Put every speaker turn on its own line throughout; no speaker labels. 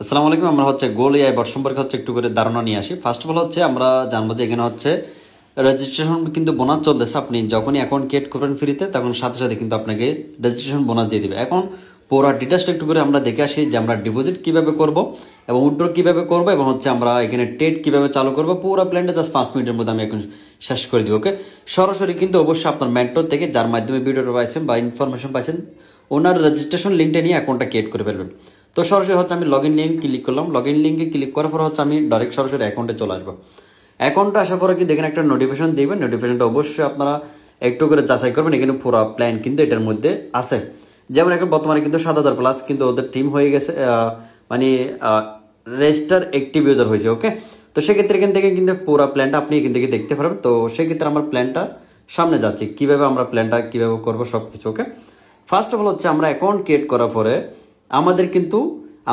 আসসালামু আলাইকুম। আমরা হচ্ছে গোল এআই বট সম্পর্কে হচ্ছে একটু করে ধারণা নিয়ে আসি। ফার্স্ট অফ অল হচ্ছে আমরা জানবো যে এখানে হচ্ছে রেজিস্ট্রেশন কিন্তু বোনাস চলতেছে। আপনি যখনই অ্যাকাউন্ট ক্রিয়েট করবেন ফ্রিতে, তখন সাথে সাথে কিন্তু আপনাকে রেজিস্ট্রেশন বোনাস দিয়ে দিবে। এখন পুরো ডিটেলসটা একটু করে আমরা দেখে আসি যে আমরা ডিপোজিট কিভাবে করব এবং উইথড্র কিভাবে করব এবং হচ্ছে আমরা এখানে ট্রেড কিভাবে চালু করব। পুরো প্ল্যানটা জাস্ট 5 মিনিটের মধ্যে আমি এখন শেষ করে দিব। ওকে, সরাসরি কিন্তু অবশ্যই আপনার মেন্টর থেকে, যার মাধ্যমে ভিডিওটা পাইছেন বা ইনফরমেশন পাইছেন, ওনার রেজিস্ট্রেশন লিঙ্কটা নিয়ে অ্যাকাউন্টটা ক্রিয়েট করে ফেলবেন। তো সরাসরি হচ্ছে আমি লগ ইন লিঙ্ক ক্লিক করলাম। লগ ইন লিঙ্কে ক্লিক করার পর হচ্ছে আমি ডাইরেক্ট সরাসরি অ্যাকাউন্টে চলে আসবো। অ্যাকাউন্টে আসার পরে কি দেখেন একটা নোটিফিকেশন দিবেন। নোটিফিকেশনটা অবশ্যই আপনারা একটু করে যাচাই করবেন। এখানে পুরো প্ল্যান কিন্তু এটার মধ্যে আছে। যেমন এখন বর্তমানে কিন্তু 7,000 প্লাস কিন্তু ওদের টিম হয়ে গেছে, মানে রেজিস্টার অ্যাক্টিভ ইউজার হয়েছে। ওকে, তো সেক্ষেত্রে এখান থেকে কিন্তু পুরো প্ল্যানটা আপনি এখান থেকে দেখতে পারবেন। তো সেক্ষেত্রে আমার প্ল্যানটা সামনে যাচ্ছি, কিভাবে আমরা প্ল্যানটা কিভাবে করবো সব কিছু। ওকে, ফার্স্ট অফ অল হচ্ছে আমরা অ্যাকাউন্ট ক্রিয়েট করার পরে আমাদের কিন্তু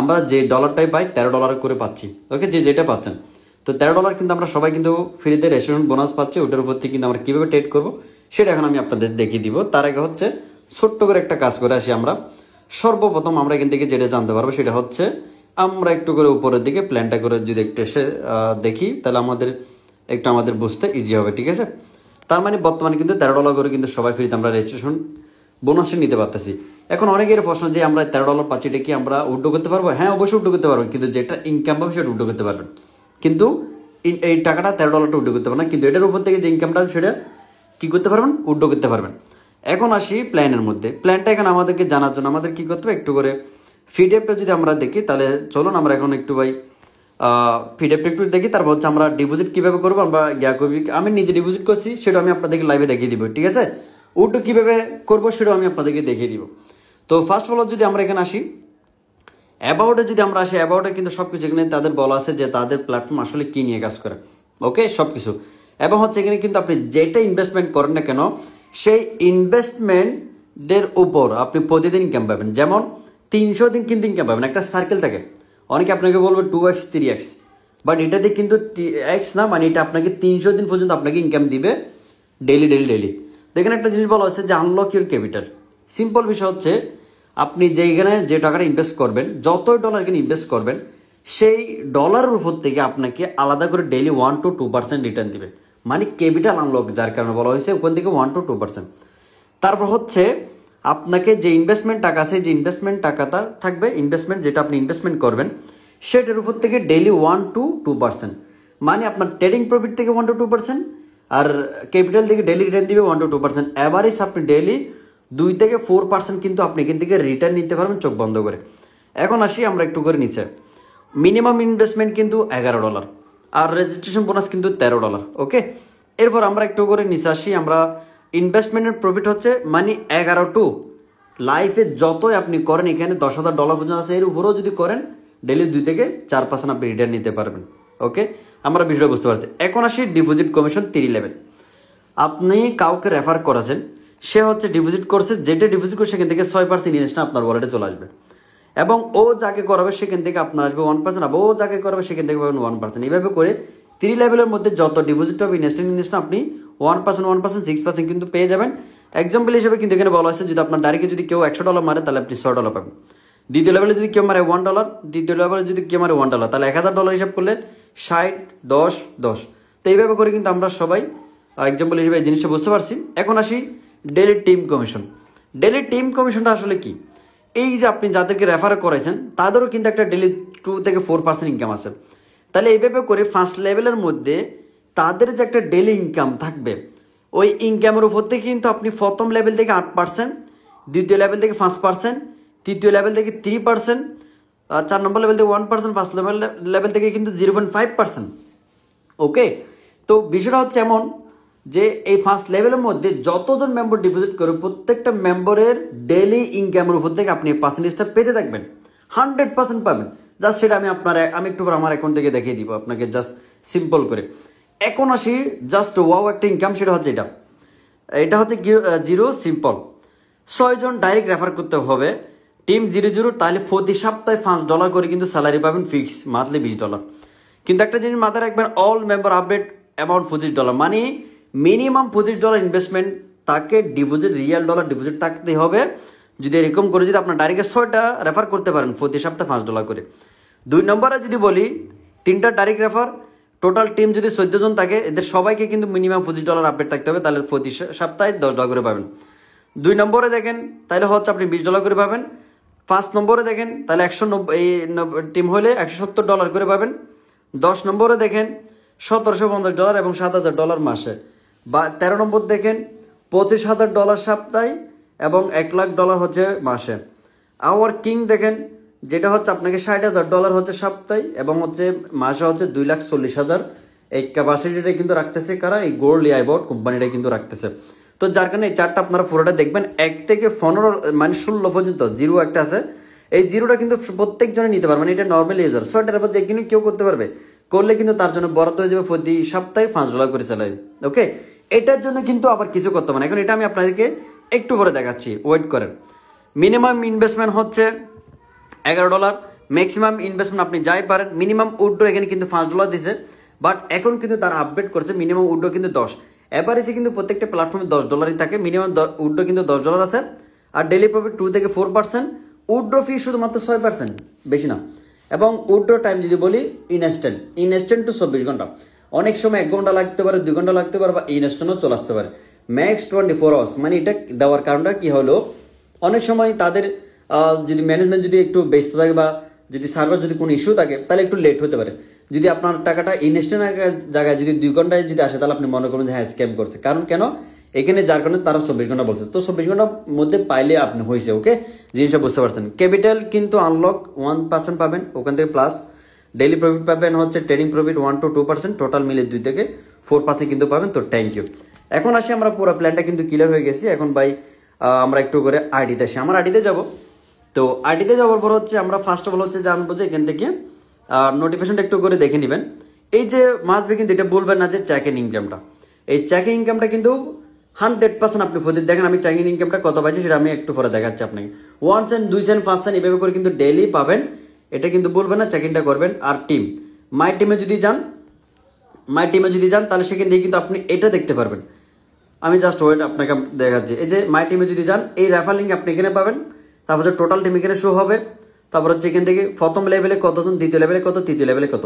আমরা যে ডলারটাই পাই $13 করে পাচ্ছি। ওকে, যেটা পাচ্ছেন, তো $13 কিন্তু আমরা সবাই কিন্তু ফ্রিতে রেস্টুরেন্ট বোনাস পাচ্ছি। ওটার উপর থেকে কিন্তু আমরা কিভাবে ট্রেড করবো সেটা এখন আমি আপনাদের দেখিয়ে দিব। তার আগে হচ্ছে ছোট্ট করে একটা কাজ করে আসি আমরা। সর্বপ্রথম আমরা এখান থেকে যেটা জানতে পারবো সেটা হচ্ছে আমরা একটু করে উপরের দিকে প্ল্যানটা করে যদি একটু এসে দেখি, তাহলে আমাদের বুঝতে ইজি হবে। ঠিক আছে, তার মানে বর্তমানে কিন্তু $13 করে কিন্তু সবাই ফ্রিতে আমরা রেজিস্ট্রেশন বোনাসে নিতে পারতেছি। এখন অনেকের প্রশ্ন যে আমরা $13 পাচ্ছি, এটা কি আমরা উইথড্র করতে পারবো? হ্যাঁ, অবশ্যই উইথড্র করতে পারবেন, কিন্তু যেটা ইনকাম পাবে সেটা উইথড্র করতে পারবেন। কিন্তু এই টাকাটা $13টা উইথড্র করতে পারবেন না, কিন্তু এটার উপর থেকে যে ইনকামটা সেটা কি করতে পারবেন? উইথড্র করতে পারবেন। এখন আসি প্ল্যানের মধ্যে। প্ল্যানটা এখন আমাদেরকে জানার জন্য আমাদের কি করতে হবে, একটু করে ফিডব্যাকটা যদি আমরা দেখি, তাহলে চলুন আমরা এখন একটু ফিডব্যাকটা একটু দেখি। তারপর হচ্ছে আমরা ডিপোজিট কিভাবে করবো আমরা আমি নিজে ডিপোজিট করছি, সেটা আমি আপনাদেরকে লাইভে দেখিয়ে দিব। ঠিক আছে, উইথড্র কিভাবে করবো সেটাও আমি আপনাদেরকে দেখিয়ে দিব। তো ফার্স্ট অফ অল যদি আমরা এখানে আসি অ্যাবাউটে, যদি আমরা আসি অ্যাবাউটে কিন্তু সবকিছু এখানে তাদের বলা আছে যে তাদের প্ল্যাটফর্ম আসলে কি নিয়ে কাজ করে। ওকে, সবকিছু। এবং হচ্ছে এখানে কিন্তু আপনি যেটা ইনভেস্টমেন্ট করেন না কেন, সেই ইনভেস্টমেন্টের উপর আপনি প্রতিদিন ইনকাম পাবেন। যেমন 300 দিন কিন্তু ইনকাম পাবেন। একটা সার্কেল থাকে, অনেকে আপনাকে বলবে 2x 3x, বাট এটাতে কিন্তু এক্স না, মানে এটা আপনাকে 300 দিন পর্যন্ত আপনাকে ইনকাম দিবে ডেইলি ডেইলি ডেইলি। দেখেন একটা জিনিস বলা হচ্ছে যে আনলক ইউর ক্যাপিটাল। সিম্পল বিষয় হচ্ছে আপনি যেখানে যে টাকাটা ইনভেস্ট করবেন, যতই ডলার এখানে ইনভেস্ট করবেন, সেই ডলারের উপর থেকে আপনাকে আলাদা করে ডেইলি 1 to 2% রিটার্ন দিবে, মানে ক্যাপিটাল আনলক, যার কারণে বলা হয়েছে ওখান থেকে 1 to 2%। তারপর হচ্ছে আপনাকে যে ইনভেস্টমেন্ট টাকা আছে, যে ইনভেস্টমেন্ট টাকাটা থাকবে, ইনভেস্টমেন্ট যেটা আপনি ইনভেস্টমেন্ট করবেন সেটার উপর থেকে ডেইলি 1 to 2%, মানে আপনার ট্রেডিং প্রফিট থেকে 1 to 2% আর ক্যাপিটাল থেকে ডেইলি রিটার্ন দিবে 1 to 2%। অ্যাভারেজ আপনি ডেইলি 2 থেকে 4% কিন্তু আপনি এখান থেকে রিটার্ন নিতে পারবেন চোখ বন্ধ করে। এখন আসি আমরা একটু করে নিচে। মিনিমাম ইনভেস্টমেন্ট কিন্তু $11 আর রেজিস্ট্রেশন বোনাস কিন্তু $13। ওকে, এরপর আমরা একটু করে নিচে আসি। আমরা ইনভেস্টমেন্টের প্রফিট হচ্ছে মানে 11 টু লাইফে যতই আপনি করেন, এখানে $10,000 পর্যন্ত আছে, এর উপরেও যদি করেন ডেইলি 2 থেকে 4% আপনি রিটার্ন নিতে পারবেন। ওকে, আমরা বিষয়টা বুঝতে পারছি। এখন আসি ডিপোজিট কমিশন 3 লেভেল। আপনি কাউকে রেফার করেছেন, সে হচ্ছে ডিপোজিট করছে, যেটা ডিপোজিট করছে সেখান থেকে 6% ইনভেস্টমেন্ট আপনার ওয়ালেটে চলে আসবে, এবং ও যাকে করাবে সেখান থেকে আপনার আসবে 1%, আর ও যাকে করাবে সেখান থেকে পাবেন 1%। এইভাবে করে 3 লেভেলের মধ্যে যত ডিপোজিট হবে ইনভেস্টমেন্ট আপনি 1%, 1%, 6% কিন্তু পেয়ে যাবেন। এক্সাম্পল হিসেবে কিন্তু এখানে বলা হয়েছে যদি আপনার ডাইরেক্টে যদি কেউ $100 মারে তাহলে আপনি $100 পাবেন। দ্বিতীয় লেভেলে যদি কেউ মারে $1, দ্বিতীয় লেভেলে যদি কেউ মারে $1, তাহলে $1000 হিসাব করলে 60, 10, 10। তো এইভাবে করে কিন্তু আমরা সবাই এক্সাম্পল হিসেবে এই জিনিসটা বুঝতে পারছি। এখন আসি daily team commission. Daily team কমিশনটা আসলে কি? এই যে আপনি যাদেরকে রেফার করেছেন তাদেরও কিন্তু একটা ডেইলি 2 থেকে 4% ইনকাম আছে। তাহলে এইভাবে করে ফার্স্ট লেভেলের মধ্যে তাদের যে একটা ডেইলি ইনকাম থাকবে, ওই ইনকামের উপর থেকে কিন্তু আপনি প্রথম লেভেল থেকে 8%, দ্বিতীয় লেভেল থেকে 5%, তৃতীয় লেভেল থেকে 3%, 4 নম্বর লেভেল থেকে 1%, 5 লেভেল থেকে কিন্তু 0.5%। ওকে, তো বিষয়টা হচ্ছে এমন যে এই ফার্স্ট লেভেলের মধ্যে যতজন মেম্বার ডিপোজিট করে প্রত্যেকটা মেম্বারের ডেইলি ইনকামের উপর থেকে আপনি পার্সেন্টেজটা পেতে থাকবেন, 100% পাবেন। জাস্ট সেটা আমি একটু পর আমার অ্যাকাউন্ট থেকে দেখিয়ে দিব আপনাকে, জাস্ট সিম্পল করে। এখন আসি জাস্ট ওয়াও একটা ইনকাম, সেটা হচ্ছে এটা হচ্ছে জিরো সিম্পল। 6 জন ডাইরেক্ট রেফার করতে হবে টিম 00, তাহলে প্রতি সপ্তাহে $5 করে কিন্তু স্যালারি পাবেন, ফিক্স মান্থলি $20। কিন্তু একটা জিনিস মাথায় রাখবেন, অল মেম্বার আপডেট অ্যামাউন্ট $25, মানে মিনিমাম $25 ইনভেস্টমেন্ট তাকে ডিপোজিট, রিয়েল ডলার ডিপোজিট থাকতে হবে। যদি এরকম করে যদি আপনার ডাইরেক্ট 6টা রেফার করতে পারেন প্রতি সপ্তাহে $5 করে, 2 নম্বরে যদি বলি 3টা ডাইরেক্ট রেফার, টোটাল টিম যদি 14 জন থাকে, এদের সবাইকে কিন্তু মিনিমাম $25 আপডেট থাকতে হবে, তাহলে প্রতি সপ্তাহে $10 করে পাবেন। 2 নম্বরে দেখেন তাহলে হচ্ছে আপনি $20 করে পাবেন। 5 নম্বরে দেখেন তাহলে 190 টিম হলে $170 করে পাবেন। 10 নম্বরে দেখেন $1750 এবং $7000 মাসে। বা 13 নম্বর দেখেন $25,000 সপ্তাহে এবং $1,00,000 হচ্ছে মাসে। আওয়ার কিং দেখেন যেটা হচ্ছে আপনাকে $60,000 হচ্ছে সপ্তাহে এবং হচ্ছে মাসে হচ্ছে 2,40,000। এই ক্যাপাসিটিটা কিন্তু রাখতেছে কারা? এই গোল্ড এআই বট কোম্পানিটা কিন্তু রাখতেছে। তো যার কারণে এই চারটা আপনারা পুরোটা দেখবেন 1 থেকে 15 মানে 16 পর্যন্ত জিরো একটা আছে। এই জিরোটা কিন্তু প্রত্যেকজনে নিতে পারবে, মানে এটা নর্মাল ইউজার। সো এটার উপর যে কিন্তু কেউ করতে পারবে, করলে কিন্তু তার জন্য বরাদ্দ হয়ে যাবে প্রতি সপ্তাহে $5 করে চালাই। ওকে, এটার জন্য কিন্তু আবার কিছু করতে হবে না। এখন এটা আমি আপনাদেরকে একটু পরে দেখাচ্ছি, ওয়েট করেন। মিনিমাম ইনভেস্টমেন্ট হচ্ছে $11, ম্যাক্সিমাম ইনভেস্টমেন্ট আপনি যাই পারেন। মিনিমাম উইথড্র এখানে কিন্তু $5 দিছে, বাট এখন কিন্তু তারা আপডেট করছে মিনিমাম উইথড্র কিন্তু 10। এভারেজে কিন্তু প্রত্যেকটা প্ল্যাটফর্মে $10 থাকে, মিনিমাম উইথড্র কিন্তু $10 আছে। আর ডেইলি প্রফিট 2 থেকে 4%, উইথড্র ফি শুধুমাত্র 6%, বেশি না। এবং উইথড্র টাইম যদি বলি ইনস্ট্যান্ট টু 24 ঘন্টা। অনেক সময় 1 ঘন্টা লাগতে পারে, 2 ঘন্টা লাগতে পারে, বা ইনস্ট্যান্টও চলে আসতে পারে। ম্যাক্স 24 আওয়ার্স, মানে এটা দেওয়ার কারণটা কি হলো, অনেক সময় তাদের যদি ম্যানেজমেন্ট যদি একটু ব্যস্ত থাকে বা যদি সার্ভার যদি কোনো ইস্যু থাকে তাহলে একটু লেট হতে পারে। যদি আপনার টাকাটা ইনস্ট্যান্ট জায়গায় যদি 2 ঘন্টায় যদি আসে তাহলে আপনি মনে করবেন যে হ্যাঁ স্ক্যাম করছে। কারণ কেন, এখানে যার কারণে তারা 24 ঘন্টা বলছে, তো 24 ঘন্টার মধ্যে পাইলে আপনি হয়েছে। ওকে, জিনিসটা বুঝতে পারছেন। ক্যাপিটাল কিন্তু আনলক 1% পাবেন ওখান থেকে, প্লাস ডেইলি প্রফিট পাবেন হচ্ছে ট্রেডিং প্রফিট 1 to 2%, টোটাল মিলে 2 থেকে 4% কিন্তু পাবেন। তো থ্যাংক ইউ। এখন আসি আমরা পুরো প্ল্যানটা কিন্তু ক্লিয়ার হয়ে গেছি। এখন ভাই আমরা একটু করে আইডিতে আসি, আমার আইডিতে যাব। তো আইডিতে যাওয়ার পর হচ্ছে আমরা ফার্স্ট অফ অল হচ্ছে জানবো যে এখান থেকে নোটিফিকেশনটা একটু করে দেখে নেবেন। এই যে মাসবে কিন্তু এটা বলবেন না যে চেক ইন ইনকামটা, এই চেক ইন ইনকামটা কিন্তু 100% আপনি প্রতি দেখেন। আমি চেক ইন ইনকামটা কত পাইছি সেটা আমি একটু পরে দেখাচ্ছি আপনাকে। 1 সেন্ট, 2 সেন্ট, 5 সেন্ট এভাবে করে কিন্তু ডেইলি পাবেন। এটা কিন্তু বলবেন না, চেক ইনটা করবেন। আর টিম, মাই টিমে যদি যান তাহলে সেখান থেকে কিন্তু আপনি এটা দেখতে পারবেন। আমি জাস্ট ওয়েট আপনাকে দেখাচ্ছি। এই যে মাই টিমে যদি যান, এই রেফার লিঙ্ক আপনি এখানে পাবেন। তারপর হচ্ছে টোটাল টিম এখানে শো হবে। তারপর হচ্ছে এখান থেকে প্রথম লেভেলে কতজন, দ্বিতীয় লেভেলে কত, তৃতীয় লেভেলে কত,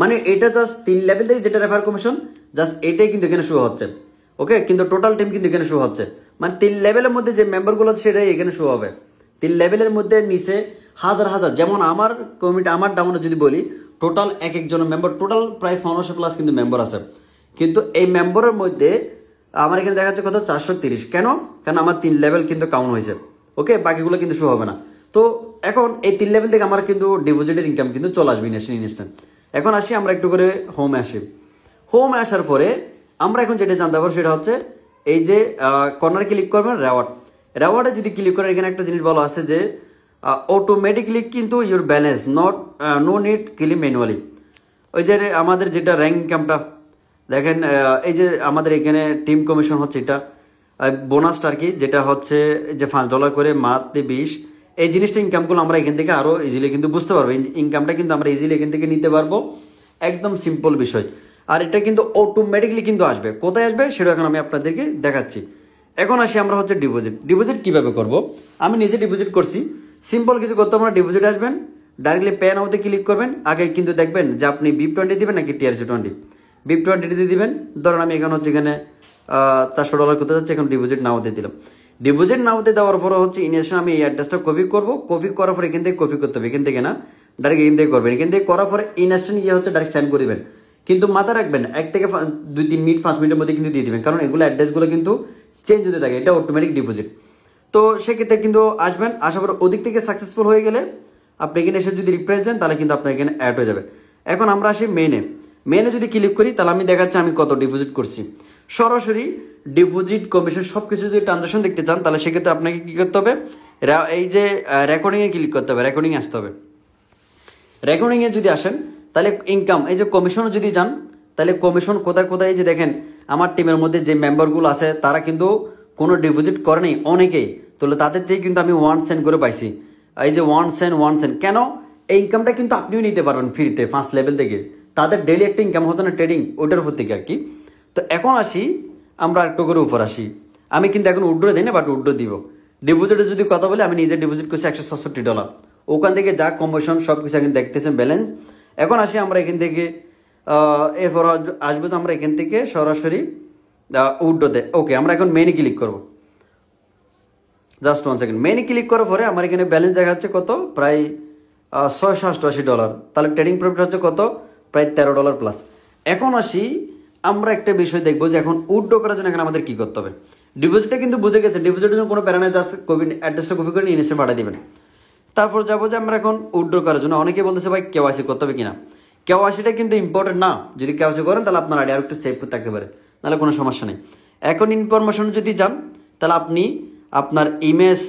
মানে এটা জাস্ট 3 লেভেল থেকে যেটা রেফার কমিশন জাস্ট এটাই কিন্তু এখানে শো হচ্ছে। ওকে, কিন্তু টোটাল টিম কিন্তু এখানে শো হচ্ছে, মানে 3 লেভেলের মধ্যে যে মেম্বারগুলো আছে সেটাই এখানে শো হবে। 3 লেভেলের মধ্যে নিচে হাজার হাজার, যেমন আমার কমিটি, আমার ডাউনে যদি বলি টোটাল এক একজনের মেম্বার টোটাল প্রায় 1500+ কিন্তু মেম্বার আছে। কিন্তু এই মেম্বারের মধ্যে আমার এখানে দেখা যাচ্ছে কত, 430। কেন? কারণ আমার 3 লেভেল কিন্তু কাউন্ট হয়েছে। ওকে, বাকিগুলো কিন্তু শো হবে না। তো এখন এই 3 লেভেল থেকে আমার কিন্তু ডিপোজিটের ইনকাম কিন্তু চলে আসবে ইনস্ট্যান্ট। এখন আসি আমরা একটু করে হোমে আসি। হোমে আসার পরে আমরা এখন যেটা জানতে পারবো সেটা হচ্ছে এই যে কর্নারে ক্লিক করবেন, রেওয়ার্ডে যদি ক্লিক করেন এখানে একটা জিনিস বলা আছে যে অটোমেটিকলি কিন্তু your balance no need click manually. ওই যে আমাদের যেটা র্যাঙ্ক ইনকামটা দেখেন, এই যে আমাদের এখানে টিম কমিশন হচ্ছে এটা বোনাসটা আর কি, যেটা হচ্ছে যে $5 করে মাত্র 20, এই জিনিসটা ইনকামগুলো আমরা এখান থেকে আরো ইজিলি কিন্তু বুঝতে পারবো। ইনকামটা কিন্তু আমরা ইজিলি এখান থেকে নিতে পারবো, একদম সিম্পল বিষয়। আর এটা কিন্তু অটোমেটিকলি কিন্তু আসবে। কোথায় আসবে সেটা এখন আমি আপনাদেরকে দেখাচ্ছি। এখন আসি আমরা হচ্ছে ডিপোজিট কিভাবে করব। আমি নিজে ডিপোজিট করছি, সিম্পল কিছু করতে হবে না। ডিপোজিট আসবেন, ডাইরেক্টলি পে নাওতে ক্লিক করবেন। আগে কিন্তু দেখবেন যে আপনি BIP20 দিবেন নাকি TRC20। BIP20 দিয়ে দিবেন। ধরেন আমি এখানে হচ্ছে এখানে $400 করতে যাচ্ছি, এখন ডিপোজিট নাওতে দিলাম। ডিপোজিট নাওতে দেওয়ার পরে হচ্ছে ইনস্ট্যান্ট আমি এই অ্যাড্রেসটা কপি করবো। কপি করার পরে এখান থেকে কপি করতে হবে, এখান থেকে না, ডাইরেক্ট এখান থেকে করবেন। এখান থেকে করার পরে ইনস্ট্যান্ট গিয়ে হচ্ছে ডাইরেক্ট সেন্ড করে দিবেন। কিন্তু মাথায় রাখবেন 1 থেকে 2-3 মিনিট 5 মিনিটের মধ্যে কিন্তু দিয়ে দিবেন, কারণ এগুলো অ্যাড্রেসগুলো কিন্তু চেঞ্জ হতে থাকে। এটা অটোমেটিক ডিপোজিট। তো সেক্ষেত্রে কিন্তু আসবেন, আসার পর ওদিক থেকে সাকসেসফুল হয়ে গেলে আপনি এখানে এসে যদি রিপ্রেস দেন তাহলে কিন্তু আপনার এখানে অ্যাড হয়ে যাবে। এখন আমরা আসি মেনে যদি ক্লিক করি তাহলে আমি দেখাচ্ছি আমি কত ডিপোজিট করছি। সরাসরি ডিপোজিট কমিশন সবকিছু যদি ট্রানজাকশন দেখতে চান তাহলে সেক্ষেত্রে আপনাকে কি করতে হবে, এই যে রেকর্ডিংয়ে ক্লিক করতে হবে, রেকর্ডিংয়ে আসতে হবে। রেকর্ডিংয়ে যদি আসেন তাহলে ইনকাম, এই যে কমিশনও যদি যান তাহলে কমিশন কোথায় কোথায়, যে দেখেন আমার টিমের মধ্যে যে মেম্বারগুলো আছে তারা কিন্তু কোনো ডিপোজিট করেনি অনেকেই, তাহলে তাদের থেকে কিন্তু আমি 1 সেন্ট করে পাইছি। এই যে 1 সেন্ট কেন, এই ইনকামটা কিন্তু আপনিও নিতে পারবেন ফ্রিতে 5 লেভেল থেকে। তাদের ডেইলি একটা ইনকাম হচ্ছে না ট্রেডিং, ওইটার উপর থেকে আর কি। তো এখন আসি আমরা একটু করে উপর আসি। আমি কিন্তু এখন উইথড্র দিই না, বাট উইথড্র দিব। ডিপোজিটের যদি কথা বলি আমি নিজে ডিপোজিট করছি $167। ওখান থেকে যা কমিশন সব কিছু এখন দেখতেছেন ব্যালেন্স। এখন আসি আমরা এখান থেকে এরপর আসবো আমরা এখান থেকে সরাসরি উইথড্রতে। ওকে, আমরা এখন মেনে ক্লিক করবো। Just 1 second. মেনে ক্লিক করার পরে আমার এখানে ব্যালেন্স দেখা যাচ্ছে কত, প্রায় $688। তাহলে ট্রেডিং প্রফিট হচ্ছে কত, প্রায় $13 প্লাস। এখন আসি আমরা একটা বিষয় দেখবো যে এখন উইথড্র করার জন্য এখানে আমাদের কি করতে হবে। ডিপোজিটটা কিন্তু বুঝে গেছে, ডিপোজিটের জন্য কোনো প্যারানে জাস্ট অ্যাড্রেসটা কপি করে ইনস্টে পাঠিয়ে দিবেন। তারপর যাবো যে আমরা এখন উইথড্র করার জন্য অনেকে বলতেছে ভাই কেওয়াইসি করতে হবে কিনা। কেওয়াইসিটা কিন্তু ইম্পর্টেন্ট না, যদি কেওয়াইসি করেন তাহলে আপনার আইডি আর একটু সেফ থাকতে পারে, নাহলে কোনো সমস্যা নেই। এখন ইনফরমেশন যদি যান তাহলে আপনি আপনার ইমেজ,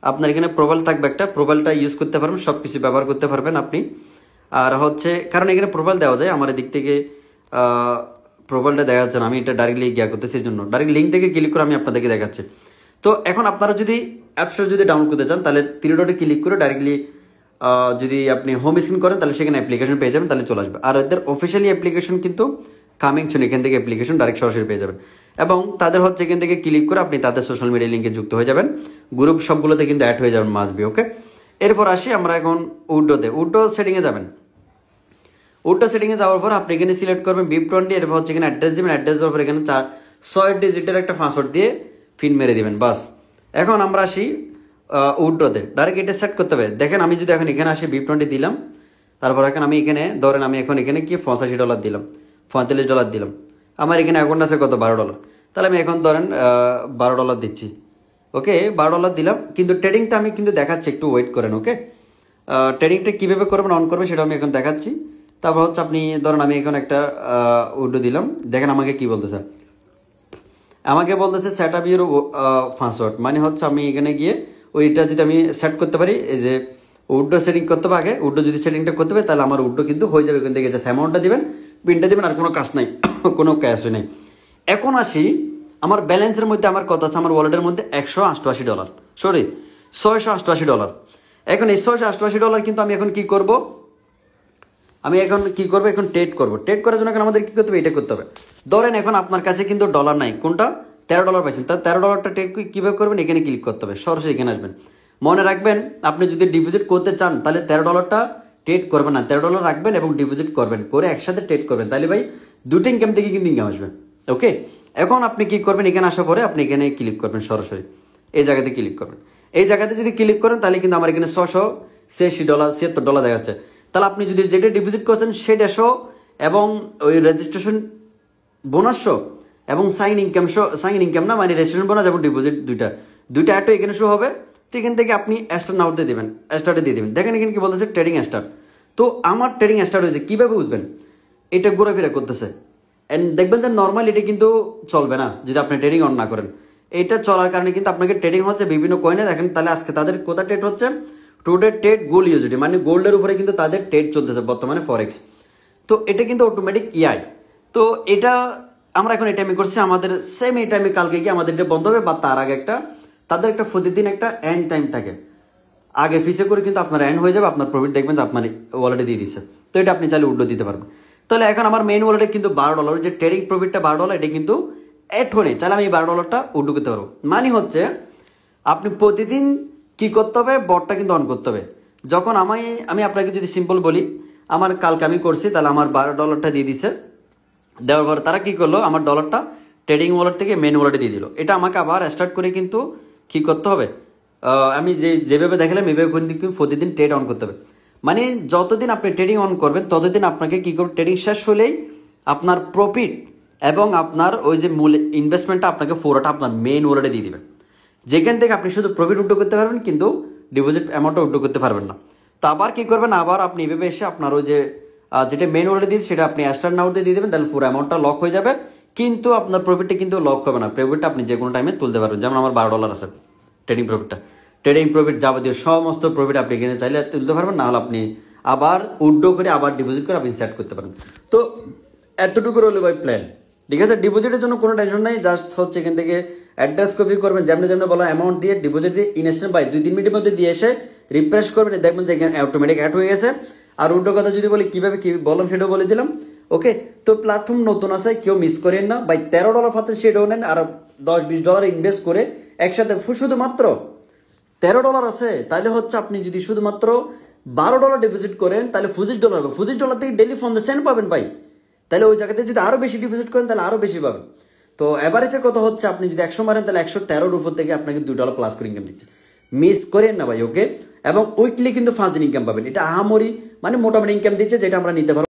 আপনার এখানে প্রোফাইল থাকবে একটা, প্রোফাইলটা ইউজ করতে পারবেন, সব কিছু ব্যবহার করতে পারবেন আপনি। আর হচ্ছে কারণ এখানে প্রোফাইল দেওয়া যায়, আমার দিক থেকে প্রোফাইলটা দেখা যাচ্ছে না, আমি এটা ডাইরেক্টলি গিয়া করতেছি, এই জন্য ডাইরেক্ট লিঙ্ক থেকে ক্লিক করে আমি আপনাদেরকে দেখাচ্ছি। তো এখন আপনারা যদি অ্যাপসটা যদি ডাউনলোড করতে চান তাহলে 3 ডটে ক্লিক করে ডাইরেক্টলি যদি আপনি হোম স্ক্রিন করেন তাহলে সেখানে অ্যাপ্লিকেশন পেয়ে যাবেন, তাহলে চলে আসবে। আর এদের অফিসিয়ালি অ্যাপ্লিকেশন কিন্তু কামিং সুন, এখান থেকে অ্যাপ্লিকেশন ডাইরেক্ট সরাসরি পেয়ে যাবেন। এবং তাদের হচ্ছে এখান থেকে ক্লিক করে আপনি তাদের সোশ্যাল মিডিয়া লিঙ্কে যুক্ত হয়ে যাবেন, গ্রুপ সবগুলোতে কিন্তু অ্যাড হয়ে যাবেন মাস্ট বি। ওকে, এরপর আসি আমরা এখন উইথড্রতে। উইথড্র সেটিংয়ে যাবেন। উইথড্র সেটিংয়ে যাওয়ার পর আপনি এখানে সিলেক্ট করবেন BIP20, এরপর হচ্ছে এখানে অ্যাড্রেস দিবেন, অ্যাড্রেস দেওয়ার পর এখানে 6 ডিজিটের একটা পাসওয়ার্ড দিয়ে পিন মেরে দিবেন, বাস। এখন আমরা আসি উইথড্রতে, ডাইরেক্ট এটা সেট করতে হবে। দেখেন আমি যদি এখন এখানে আসি BIP20 দিলাম, তারপর এখন আমি এখানে ধরেন আমি এখন এখানে কি $85 দিলাম, $45 দিলাম, আমার এখানে অ্যাকাউন্ট আছে কত, $12। তাহলে আমি এখন ধরেন $12 দিচ্ছি। ওকে, $12 দিলাম, কিন্তু ট্রেডিংটা আমি কিন্তু দেখাচ্ছি, একটু ওয়েট করেন। ওকে, ট্রেডিংটা কীভাবে করবেন, অন করবেন সেটা আমি এখন দেখাচ্ছি। তারপর হচ্ছে আপনি ধরেন আমি এখন একটা উইথড্র দিলাম, দেখেন আমাকে কি বলতেছে, আমাকে বলতেছে সেট আপ ইউর পাসওয়ার্ড, মানে হচ্ছে আমি এখানে গিয়ে ওইটা যদি আমি সেট করতে পারি, এই যে উইথড্র সেটিং করতে হবে আগে, উইথড্র যদি সেটিংটা করতে পারি তাহলে আমার উইথড্র কিন্তু হয়ে যাবে। এখান থেকে জাস্ট অ্যামাউন্টটা দিবেন, পিনটা দিবেন, আর কোনো কাজ নাই, কোনো ক্যাশই নেই। এখন আসি আমার ব্যালেন্সের মধ্যে আমার কত আছে, আমার ওয়ালেটের মধ্যে $188, সরি $688। এখন এই $688 কিন্তু আমি এখন কি করব, এখন ট্রেড করবো। ট্রেড করার জন্য এখন আমাদের কি করতে হবে, এটা করতে হবে। ধরেন এখন আপনার কাছে কিন্তু ডলার নাই, কোনটা $13 পাইছেন, তার $13টা ট্রেড কিভাবে করবেন, এখানে ক্লিক করতে হবে, সরাসরি এখানে আসবেন। মনে রাখবেন আপনি যদি ডিপোজিট করতে চান তাহলে $13টা ট্রেড করবেন না, $13 রাখবেন এবং ডিপোজিট করবেন, করে একসাথে ট্রেড করবেন, তাহলে ভাই দুটো ইনকাম থেকে কিন্তু ইনকাম আসবে। ওকে, এখন আপনি কি করবেন, এখানে আসার পরে আপনি এখানে ক্লিক করবেন, সরাসরি এই জায়গাতে ক্লিক করবেন। এই জায়গাতে যদি ক্লিক করেন তাহলে কিন্তু আমার এখানে $686 দেখা যাচ্ছে। তাহলে আপনি যদি যেটা ডিপোজিট করছেন সেটা শো, এবং ওই রেজিস্ট্রেশন বোনাস শো, এবং সাইন ইনকাম না মানে রেজিস্ট্রেশন বোনাস এবং ডিপোজিট দুইটা অ্যাড এখানে শো হবে। তো এখান থেকে আপনি স্টার্ট নাও দিয়ে দেবেন, স্টার্টে দিয়ে দেবেন। দেখেন এখানে কি বলতেছে, ট্রেডিং স্টার্ট। তো আমার ট্রেডিং স্টার্ট হয়েছে, কীভাবে বুঝবেন, এটা ঘোরাফেরা করতেছে। অ্যান্ড দেখবেন যে নর্মাল এটা কিন্তু চলবে না যদি আপনি ট্রেডিং অন না করেন। এটা চলার কারণে কিন্তু আপনাকে ট্রেডিং হচ্ছে বিভিন্ন কয়েনে। দেখেন তাহলে আজকে তাদের কোথায় ট্রেড হচ্ছে, টুডে ট্রেড গোল্ড ইউজিটি, মানে গোল্ডের উপরে কিন্তু তাদের ট্রেড চলতেছে বর্তমানে ফরেক্স। তো এটা কিন্তু অটোমেটিক ইআই। তো এটা আমরা এখন এই টাইমে করছি, আমাদের সেম এই টাইমে কালকে গিয়ে আমাদের এটা বন্ধ হবে, বা তার আগে তাদের একটা প্রতিদিন একটা এন্ড টাইম থাকে, আগে ফিসে করে কিন্তু আপনার এন্ড হয়ে যাবে, আপনার প্রফিট দেখবেন যে আপনার ওয়ালেটে দিয়ে দিচ্ছে। তো এটা আপনি চাইলে উইথড্র দিতে পারবেন। তাহলে এখন আমার মেইন ওয়ালেটে কিন্তু $12, যে ট্রেডিং প্রফিটটা $12, এটা কিন্তু অ্যাড হয়ে নেই, চাইলে আমি $12টা উইথড্র করতে পারবো। মানে হচ্ছে আপনি প্রতিদিন কি করতে হবে, বটটা কিন্তু অন করতে হবে। যখন আমি আপনাকে যদি সিম্পল বলি, আমার কালকে আমি করছি, তাহলে আমার $12টা দিয়ে দিছে, দেওয়ার পর তারা কি করলো, আমার ডলারটা ট্রেডিং ওয়ালেট থেকে মেন ওয়ালেটে দিয়ে দিল। এটা আমাকে আবার স্টার্ট করে কিন্তু কি করতে হবে, আমি যেভাবে দেখালাম এভাবে কিন্তু প্রতিদিন ট্রেড অন করতে হবে। মানে যতদিন আপনি ট্রেডিং অন করবেন ততদিন আপনাকে কি করবে, ট্রেডিং শেষ হলেই আপনার প্রফিট এবং আপনার ওই যে মূল ইনভেস্টমেন্টটা আপনাকে পুরোটা আপনার মেইন ওয়ালেটে দিয়ে দিবে, যেখান থেকে আপনি শুধু প্রফিট উইথড্র করতে পারবেন, কিন্তু ডিপোজিট অ্যামাউন্টটা উইথড্র করতে পারবেন না। তো আবার কি করবেন, আবার আপনি এভাবে এসে আপনার ওই যে যেটা মেইন ওয়ালেটে দিয়েছে সেটা আপনি স্টার্ট নাও দিয়ে দেবেন, তাহলে পুরো অ্যামাউন্টটা লক হয়ে যাবে, কিন্তু আপনার প্রফিটটা কিন্তু লক হবে না। প্রফিটটা আপনি যে কোনো টাইমে তুলতে পারবেন। যেমন আমার $12 আছে ট্রেডিং প্রফিট যাবতীয় সমস্ত প্রফিট আপনি এখানে চাইলে তুলতে পারবেন, না হলে আপনি আবার উইথড্র করে আবার ডিপোজিট করে আপনি সেট করতে পারেন। তো এতটুকু রইল ভাই প্ল্যান, ঠিক আছে। ডিপোজিটের জন্য কোনো টেনশন নাই, জাস্ট হচ্ছে এখান থেকে অ্যাড্রেস কপি করবেন, যেমনি বলা অ্যামাউন্ট দিয়ে ডিপোজিট দিয়ে ইনস্ট্যান্ট বাই 2-3 মিনিটের মধ্যে দিয়ে এসে রিফ্রেশ করবেন, দেখবেন যে এখানে অটোমেটিক অ্যাড হয়ে গেছে। আর উইথড্র কথা যদি বলি কীভাবে কি বললাম সেটাও বলে দিলাম। ওকে, তো প্ল্যাটফর্ম নতুন আছে, কেউ মিস করেন না ভাই। $13 পাচ্ছেন সেটাও নেন, আর $10-20 ইনভেস্ট করে একসাথে শুধুমাত্র $13 আছে, তাহলে হচ্ছে আপনি যদি শুধুমাত্র $12 ডিপোজিট করেন তাহলে $25 থেকে ডেলি 50 সেন্ট পাবেন ভাই। তাহলে ওই জায়গাতে যদি আরো বেশি ডিপোজিট করেন তাহলে আরো বেশি পাবেন। তো এভারেজের কথা হচ্ছে আপনি যদি 100 মারেন তাহলে 113 উপর থেকে আপনাকে $2 প্লাস করে ইনকাম দিচ্ছে। মিস করেন না ভাই, ওকে। এবং উইকলি কিন্তু ফাজিল ইনকাম পাবেন, এটা আহামরি মানে মোটামুটি ইনকাম দিচ্ছে যেটা আমরা নিতে পারবো।